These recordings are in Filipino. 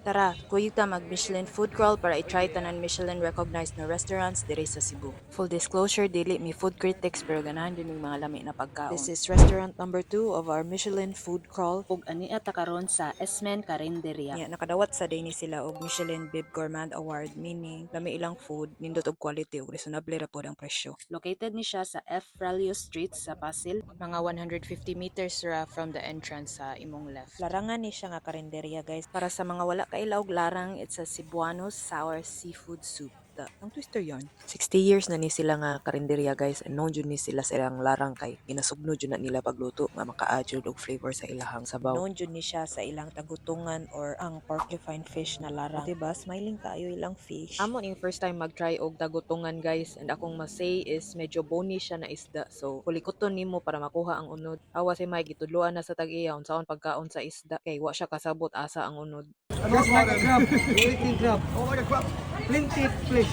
Tara, kuyog ta mag Michelin food crawl para i-try tanan Michelin recognized na restaurants diri sa Cebu. Full disclosure, dili mi food critics pero ganahan din yung mga lami na pagkaon. This is restaurant number 2 of our Michelin food crawl. Ug ania ta karon sa Esmen Carinderia. Nya nakadawat sa day ni sila og Michelin Bib Gourmand Award, meaning lami ilang food nindot og quality ug reasonable ra pod ang presyo. Located ni siya sa F. Fralio Street sa Pasil. Mga 150 meters ra from the entrance sa imong left. Larangan ni siya nga karinderya guys. Para sa mga wala kailaw og larang, it's a Cebuano sour seafood soup. Ang twister yarn. 60 years na ni sila nga karinderya guys, and known jud ni sila sa ilang larang kay ginasugno jud na nila pagluto nga maka-add jud og flavor sa ilahang sabaw. Known jud ni siya sa ilang tagutungan or ang porcupine fish na larang. Diba? Smiling tayo ilang fish. Amo ning first time mag-try og tagutungan guys, and akong masay is medyo bony siya na isda. So kulikuton nimo para makuha ang unod. Awa si may gitudloan na sa tag-iya unsaon pagkaon sa isda kay wa siya kasabot asa ang unod. Just like a crab. You're eating crab. Oh, like a crab. Plenty fish.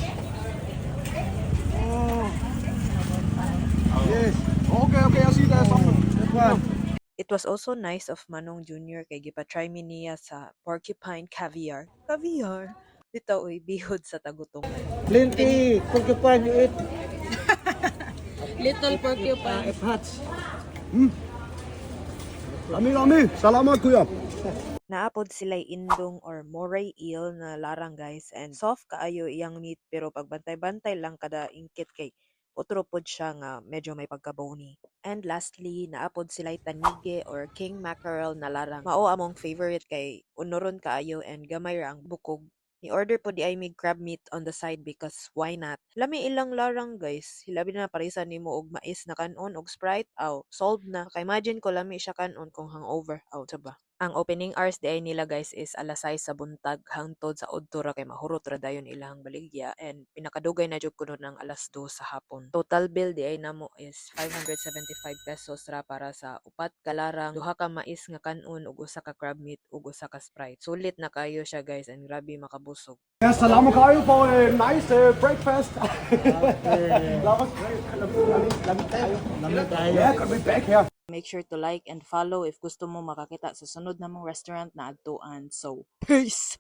Oh. Yes. Okay, okay. I see that. That one. It was also nice of Manong Jr. kay gipa-try mi niya sa porcupine caviar. Caviar? Dito oy bihod sa tagutungan. Plenty. Porcupine you eat. Little porcupine. If hats. Lami, lami. Salamat, kuya. Naapod sila'y indong or moray eel na larang guys, and soft kaayo iyang meat pero pagbantay-bantay lang kada ingkit kay utro pod siya nga medyo may pagka-bony. And lastly, naapod sila'y tanige or king mackerel na larang. Mao among favorite kay unuron kaayo and gamay ra ang bukog. Ni order po di ay mig crab meat on the side because why not? Lami ilang larang guys. Hilabi na parisan nimo og mais na kanon og Sprite. Aw, solved na. Kay imagine ko lami siya kanon kung hangover. Aw, ba? Ang opening hours di ay nila guys is alas 6 sa buntag hangtod sa udto ra kay mahurot ra dayon ilang baligya, and pinakadugay na jud kuno ng alas 2 sa hapon. Total bill di ay namo is 575 pesos ra para sa upat ka larang, duha ka mais nga kanon ug usa ka crab meat ug usa ka Sprite. Sulit na kayo siya guys, and grabe makabusog. Yes, salamat kayo for a nice breakfast. Salamat kayo. Lamig tayo. Lamig tayo. Yeah, could be back here. Make sure to like and follow if gusto mo makakita sa sunod namong restaurant na adtuan. So, peace!